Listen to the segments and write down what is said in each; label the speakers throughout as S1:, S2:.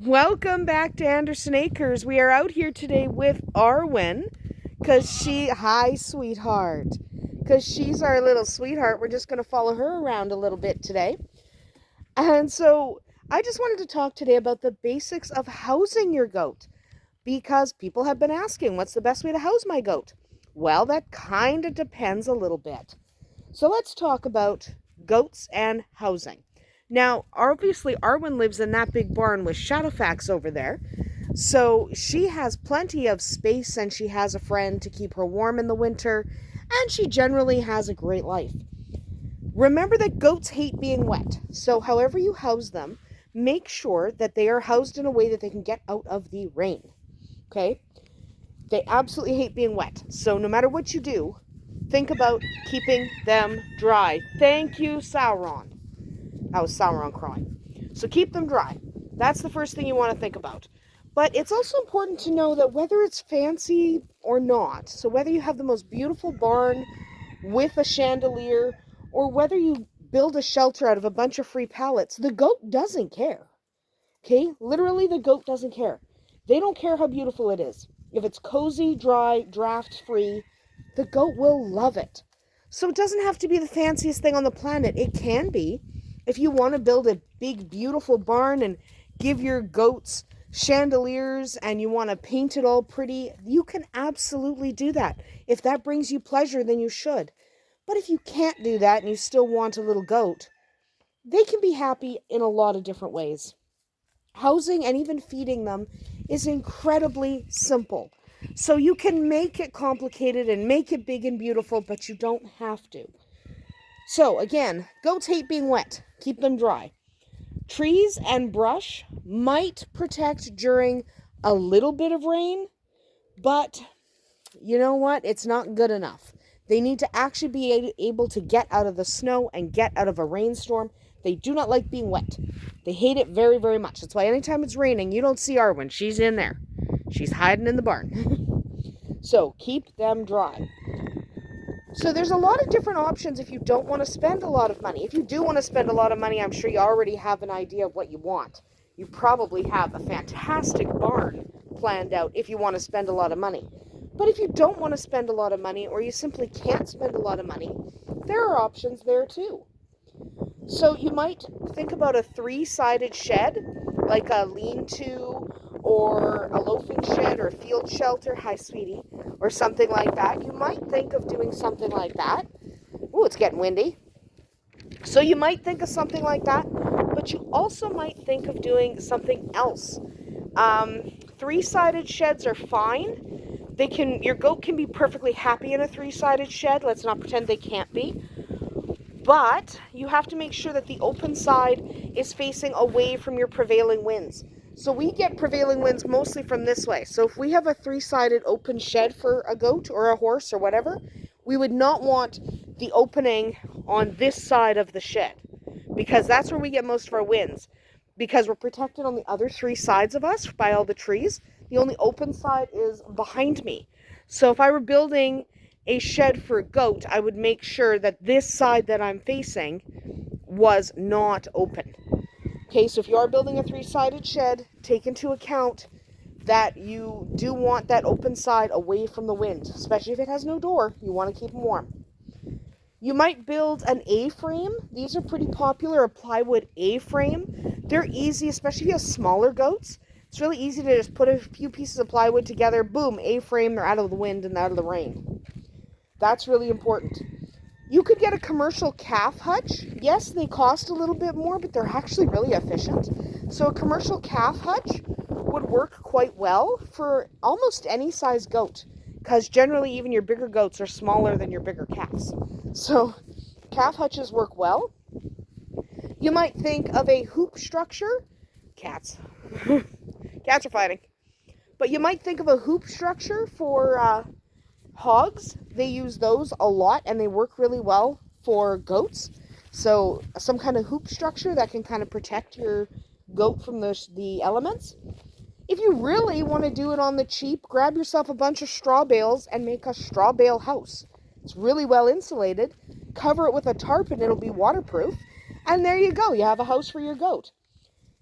S1: Welcome back to Andersen Acres. We are out here today with Arwen hi, sweetheart. Because she's our little sweetheart. We're just going to follow her around a little bit today. And so I just wanted to talk today about the basics of housing your goat. Because people have been asking, what's the best way to house my goat? Well, that kind of depends a little bit. So let's talk about goats and housing. Now, obviously, Arwen lives in that big barn with Shadowfax over there. So she has plenty of space and she has a friend to keep her warm in the winter. And she generally has a great life. Remember that goats hate being wet. So however you house them, make sure that they are housed in a way that they can get out of the rain. Okay? They absolutely hate being wet. So no matter what you do, think about keeping them dry. Thank you, Sauron. That was Sauron crying. So keep them dry. That's the first thing you want to think about. But it's also important to know that whether it's fancy or not, so whether you have the most beautiful barn with a chandelier, or whether you build a shelter out of a bunch of free pallets, the goat doesn't care. Okay? Literally, the goat doesn't care. They don't care how beautiful it is. If it's cozy, dry, draft-free, the goat will love it. So it doesn't have to be the fanciest thing on the planet. It can be. If you want to build a big, beautiful barn and give your goats chandeliers and you want to paint it all pretty, you can absolutely do that. If that brings you pleasure, then you should. But if you can't do that and you still want a little goat, they can be happy in a lot of different ways. Housing and even feeding them is incredibly simple. So you can make it complicated and make it big and beautiful, but you don't have to. So again, goats hate being wet. Keep them dry. Trees and brush might protect during a little bit of rain, but you know what? It's not good enough. They need to actually be able to get out of the snow and get out of a rainstorm. They do not like being wet. They hate it very, very much. That's why anytime it's raining, you don't see Arwen. She's in there. She's hiding in the barn. So keep them dry. So there's a lot of different options if you don't want to spend a lot of money. If you do want to spend a lot of money, I'm sure you already have an idea of what you want. You probably have a fantastic barn planned out if you want to spend a lot of money. But if you don't want to spend a lot of money, or you simply can't spend a lot of money, there are options there too. So you might think about a 3-sided shed, like a lean-to or a loafing shed or a field shelter. Hi, sweetie. Or something like that. You might think of doing something like that. Ooh, it's getting windy. So you might think of something like that, but you also might think of doing something else. 3-sided sheds are fine. Your goat can be perfectly happy in a 3-sided shed. Let's not pretend they can't be. But you have to make sure that the open side is facing away from your prevailing winds. So we get prevailing winds mostly from this way. So if we have a 3-sided open shed for a goat or a horse or whatever, we would not want the opening on this side of the shed, because that's where we get most of our winds. Because we're protected on the other 3 sides of us by all the trees. The only open side is behind me. So if I were building a shed for a goat, I would make sure that this side that I'm facing was not open. Okay, so if you are building a 3-sided shed, take into account that you do want that open side away from the wind, especially if it has no door. You want to keep them warm. You might build an A-frame. These are pretty popular, a plywood A-frame. They're easy, especially if you have smaller goats. It's really easy to just put a few pieces of plywood together, boom, A-frame, they're out of the wind and out of the rain. That's really important. You could get a commercial calf hutch. Yes, they cost a little bit more, but they're actually really efficient. So a commercial calf hutch would work quite well for almost any size goat, because generally even your bigger goats are smaller than your bigger calves. So calf hutches work well. You might think of a hoop structure. Cats. Cats are fighting. But you might think of a hoop structure for hogs. They use those a lot and they work really well for goats. So some kind of hoop structure that can kind of protect your goat from the elements. If you really want to do it on the cheap, grab yourself a bunch of straw bales and make a straw bale house. It's really well insulated. Cover it with a tarp and it'll be waterproof. And there you go. You have a house for your goat.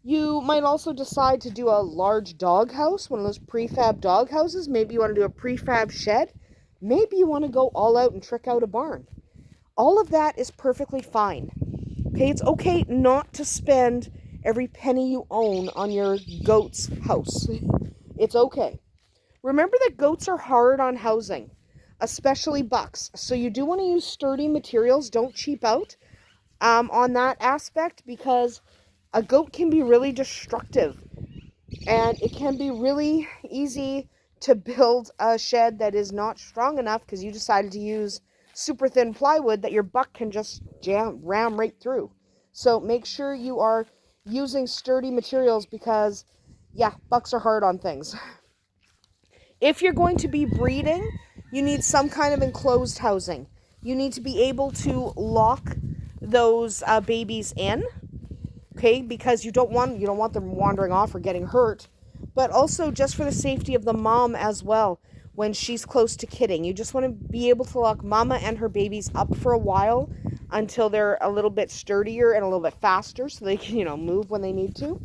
S1: You might also decide to do a large dog house, one of those prefab dog houses. Maybe you want to do a prefab shed. Maybe you want to go all out and trick out a barn. All of that is perfectly fine. Okay, it's okay not to spend every penny you own on your goat's house. It's okay. Remember that goats are hard on housing, especially bucks. So you do want to use sturdy materials. Don't cheap out on that aspect, because a goat can be really destructive, and it can be really easy to build a shed that is not strong enough because you decided to use super thin plywood that your buck can just ram right through. So make sure you are using sturdy materials, because yeah, bucks are hard on things. If you're going to be breeding, you need some kind of enclosed housing. You need to be able to lock those babies in, okay, because you don't want them wandering off or getting hurt, but also just for the safety of the mom as well. When she's close to kidding, you just want to be able to lock mama and her babies up for a while until they're a little bit sturdier and a little bit faster, so they can, move when they need to.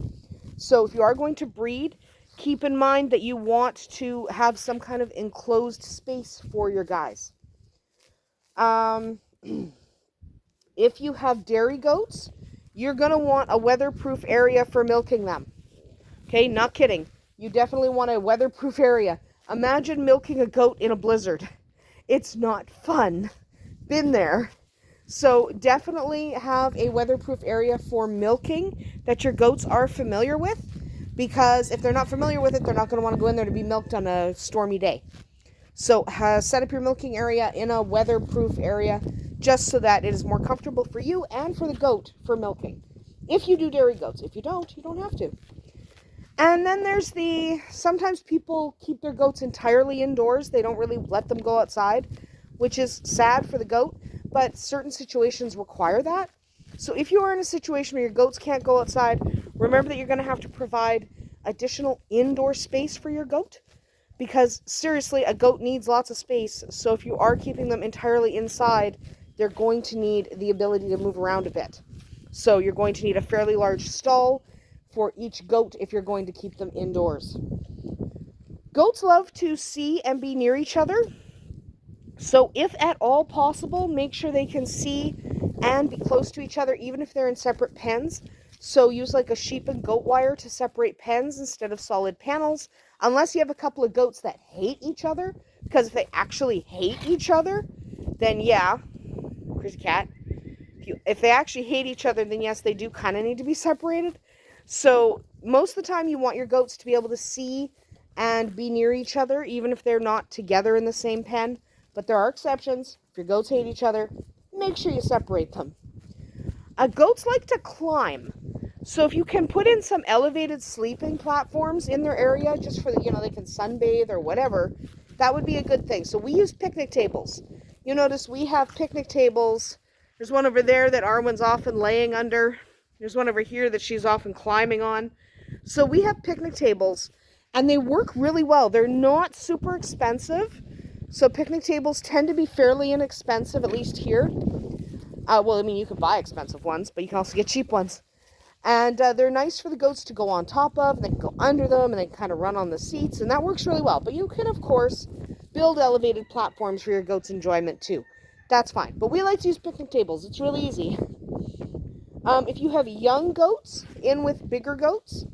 S1: So if you are going to breed, keep in mind that you want to have some kind of enclosed space for your guys. If you have dairy goats, you're going to want a weatherproof area for milking them. Okay, not kidding. You definitely want a weatherproof area. Imagine milking a goat in a blizzard. It's not fun. Been there. So definitely have a weatherproof area for milking that your goats are familiar with, because if they're not familiar with it, they're not going to want to go in there to be milked on a stormy day. So set up your milking area in a weatherproof area, just so that it is more comfortable for you and for the goat for milking. If you do dairy goats. If you don't have to. And then there's sometimes people keep their goats entirely indoors. They don't really let them go outside, which is sad for the goat, but certain situations require that. So if you are in a situation where your goats can't go outside, remember that you're going to have to provide additional indoor space for your goat, because seriously, a goat needs lots of space. So if you are keeping them entirely inside, they're going to need the ability to move around a bit. So you're going to need a fairly large stall for each goat if you're going to keep them indoors. Goats love to see and be near each other. So if at all possible, make sure they can see and be close to each other, even if they're in separate pens. So use like a sheep and goat wire to separate pens instead of solid panels, unless you have a couple of goats that hate each other. Because if they actually hate each other, then yeah, crazy cat. If they actually hate each other, then yes, they do kind of need to be separated. So most of the time you want your goats to be able to see and be near each other, even if they're not together in the same pen. But there are exceptions. If your goats hate each other, make sure you separate them. Goats like to climb. So if you can put in some elevated sleeping platforms in their area, just for they can sunbathe or whatever, that would be a good thing. So we use picnic tables. You notice we have picnic tables. There's one over there that Arwen's often laying under. There's one over here that she's often climbing on. So we have picnic tables, and they work really well. They're not super expensive. So picnic tables tend to be fairly inexpensive, at least here. You can buy expensive ones, but you can also get cheap ones. And they're nice for the goats to go on top of, and they can go under them, and they can kind of run on the seats, and that works really well. But you can, of course, build elevated platforms for your goats' enjoyment too. That's fine. But we like to use picnic tables. It's really easy. If you have young goats in with bigger goats,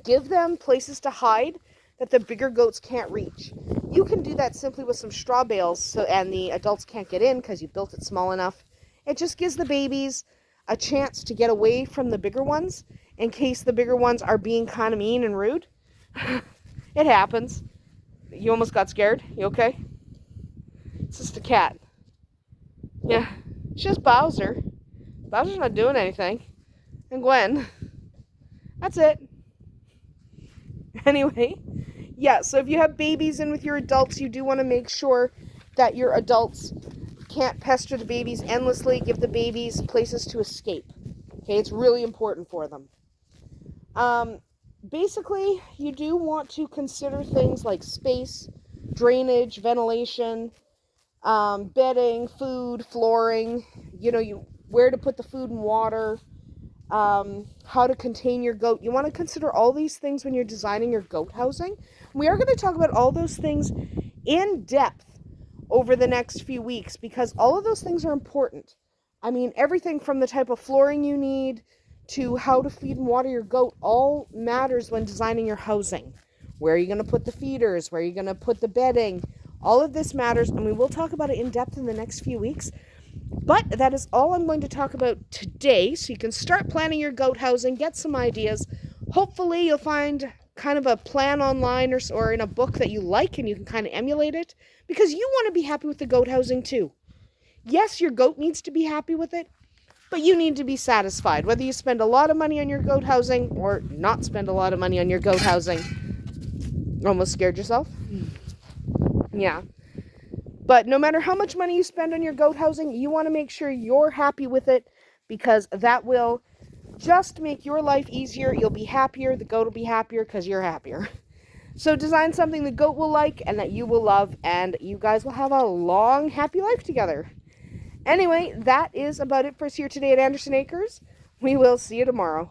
S1: give them places to hide that the bigger goats can't reach. You can do that simply with some straw bales, and the adults can't get in because you built it small enough. It just gives the babies a chance to get away from the bigger ones in case the bigger ones are being kind of mean and rude. It happens. You almost got scared? You okay? It's just a cat. Yeah, it's just Bowser. Bowser's not doing anything. And Gwen. That's it. Anyway, yeah, so if you have babies in with your adults, you do want to make sure that your adults can't pester the babies endlessly. Give the babies places to escape. Okay, it's really important for them. Basically, you do want to consider things like space, drainage, ventilation, bedding, food, flooring, where to put the food and water, how to contain your goat. You want to consider all these things when you're designing your goat housing. We are going to talk about all those things in depth over the next few weeks because all of those things are important. I mean, everything from the type of flooring you need to how to feed and water your goat all matters when designing your housing. Where are you going to put the feeders? Where are you going to put the bedding? All of this matters, and we will talk about it in depth in the next few weeks. But that is all I'm going to talk about today, so you can start planning your goat housing, get some ideas. Hopefully you'll find kind of a plan online or in a book that you like and you can kind of emulate it, because you want to be happy with the goat housing too. Yes, your goat needs to be happy with it, but you need to be satisfied, whether you spend a lot of money on your goat housing or not spend a lot of money on your goat housing. Almost scared yourself? Yeah. But no matter how much money you spend on your goat housing, you want to make sure you're happy with it, because that will just make your life easier. You'll be happier. The goat will be happier because you're happier. So design something the goat will like and that you will love, and you guys will have a long, happy life together. Anyway, that is about it for us here today at Andersen Acres. We will see you tomorrow.